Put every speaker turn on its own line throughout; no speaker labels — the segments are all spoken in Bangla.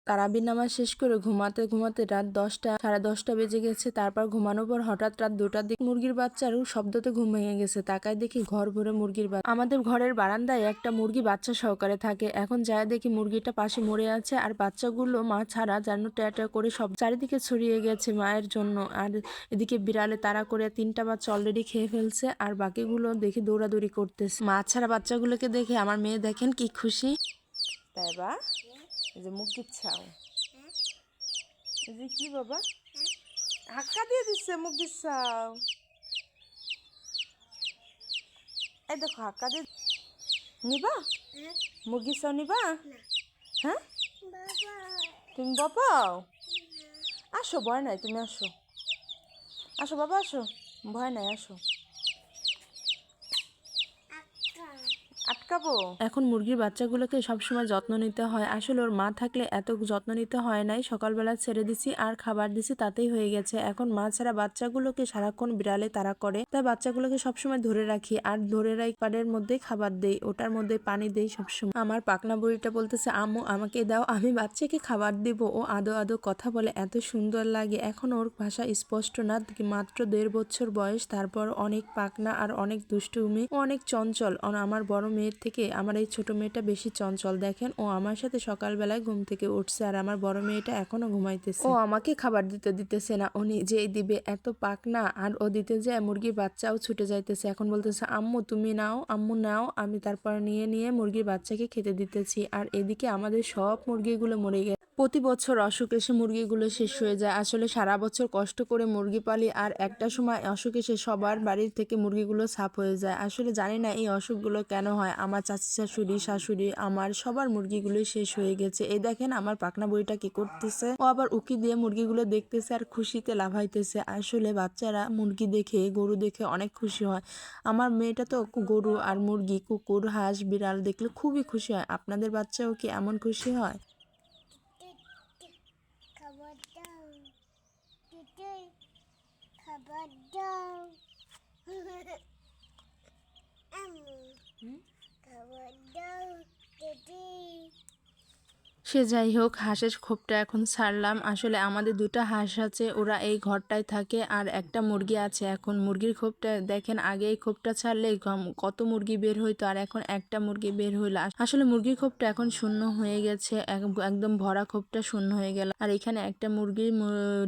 তারাবির নামাজ শেষ করে ঘুমাতে ঘুমাতে রাত 10টা, সাড়ে 10টা বেজে গেছে। তারপর ঘুমানোর পর হঠাৎ রাত 2টার দিকে মুরগির বাচ্চারও শব্দতে ঘুম ভেঙে গেছে। তাকায় দেখি ঘর ভরে মুরগির বাচ্চা। আমাদের ঘরের বারান্দায় একটা মুরগি বাচ্চা সহকারে থাকে। এখন যায় দেখি মুরগিটা পাশে মরে আছে, আর বাচ্চাগুলো মা ছাড়া যেন ট্যাটা করে সব চারিদিকে ছড়িয়ে গেছে মায়ের জন্য। আর এদিকে বিড়ালে তাড়া করে 3টা বাচ্চা অলরেডি খেয়ে ফেলছে, আর বাকিগুলো দেখি দৌড়াদৌড়ি করতেছে। মা ছাড়া বাচ্চাগুলোকে দেখে আমার মেয়ে দেখেন কি খুশি। তাই বা এই যে মুরগির ছাও, এই যে কি বাবা হাক্কা দিয়ে দিচ্ছে মুরগির ছাও। এই দেখো হাক্কা দিয়ে নিবা, মুরগির ছাও নিবা? হ্যাঁ তুমি বাবা আসো, ভয় নাই, তুমি আসো, আসো বাবা আসো, ভয় নাই, আসো। আটকাবো। এখন মুরগির বাচ্চাগুলোকে সবসময় যত্ন নিতে হয়। আসলে ওর মা থাকলে এত যত্ন নিতে হয় নাই। সকালবেলা ছেড়ে দিছি আর খাবার দিছি, তাতেই হয়ে গেছে। এখন মা ছাড়া বাচ্চাগুলোকে সারাক্ষণ বিড়ালে তাড়া করে, তাই বাচ্চাগুলোকে সবসময় ধরে রাখি, আর ধরে রাখি পাড়ের মধ্যেই খাবার দেই, ওটার মধ্যে পানি দেই সবসময়। আমার পাকনা বুড়িটা বলতেছে আম্মু আমাকে দাও, আমি বাচ্চাকে খাবার দিব। ও আদো আদো কথা বলে, এত সুন্দর লাগে। এখন ওর ভাষা স্পষ্ট না, মাত্র 1.5 বছর বয়স, তারপর অনেক পাকনা আর অনেক দুষ্টুমি, ও অনেক চঞ্চল। আমার বড় মেয়ের থেকে আমার এই ছোট মেয়েটা বেশি চঞ্চল। দেখেন ও আমার সাথে সকালবেলায় ঘুম থেকে উঠছে, আর আমার বড় মেয়েটা এখনো ঘুমাইতেছে। ও আমাকে খাবার দিতেছে না, ও নিজেই দিবে, এত পাকনা। আর ও দিতে যায় মুরগির বাচ্চাও ছুটে যাইতেছে। এখন বলতেছে আম্মু তুমি নাও, আম্মু নাও। আমি তারপর নিয়ে মুরগির বাচ্চাকে খেতে দিতেছি। আর এদিকে আমাদের সব মুরগিগুলো মরে গেছে। প্রতি বছর অসুখ এসে মুরগিগুলো শেষ হয়ে যায়। আসলে সারা বছর কষ্ট করে মুরগি পালি, আর একটা সময় অসুখ এসে সবার বাড়ির থেকে মুরগিগুলো সাফ হয়ে যায়। আসলে জানি না এই অসুখগুলো কেন হয়। আমার চাচি শাশুড়ি আমার সবার মুরগিগুলো শেষ হয়ে গেছে। এই দেখেন আমার পাকনা বুড়িটা কি করতেছে, ও আবার উকি দিয়ে মুরগিগুলো দেখতেছে আর খুশিতে লাফাইতেছে। আসলে বাচ্চারা মুরগি দেখে, গরু দেখে অনেক খুশি হয়। আমার মেয়েটা তো গরু আর মুরগি, কুকুর, হাঁস, বিড়াল দেখলে খুবই খুশি হয়। আপনাদের বাচ্চাও কি এমন খুশি হয়? খাবার দাও, খাবার দাও, খাবার দাও দিদি। সে যাই হোক, হাঁসের খোপটা এখন ছাড়লাম। আসলে আমাদের 2টা হাঁস আছে, ওরা এই ঘরটায় থাকে, আর একটা মুরগি আছে। এখন মুরগির খোপটা দেখেন, আগে এই খোপটা ছাড়লে কত মুরগি বের হইতো, আর এখন একটা মুরগি বের হইলো। আসলে মুরগির খোপটা এখন শূন্য হয়ে গেছে, একদম ভরা খোপটা শূন্য হয়ে গেল। আর এখানে একটা মুরগি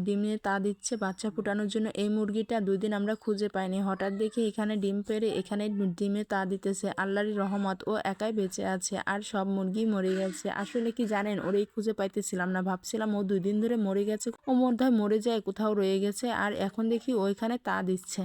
ডিম নিয়ে তা দিচ্ছে বাচ্চা ফোটানোর জন্য। এই মুরগিটা 2 দিন আমরা খুঁজে পাইনি, হঠাৎ দেখি এখানে ডিম পেড়ে এখানে ডিমে তা দিতেছে। আল্লাহরই রহমত, ও একাই বেঁচে আছে, আর সব মুরগি মরে গেছে। আসলে কি জানেন, ওরেই খুঁজে পাইতেছিলাম না, ভাবছিলাম ও 2 দিন ধরে মরে গেছে, ও মনে হয় মরে যায় কোথাও রয়ে গেছে, আর এখন দেখি ওইখানে তা দিচ্ছে।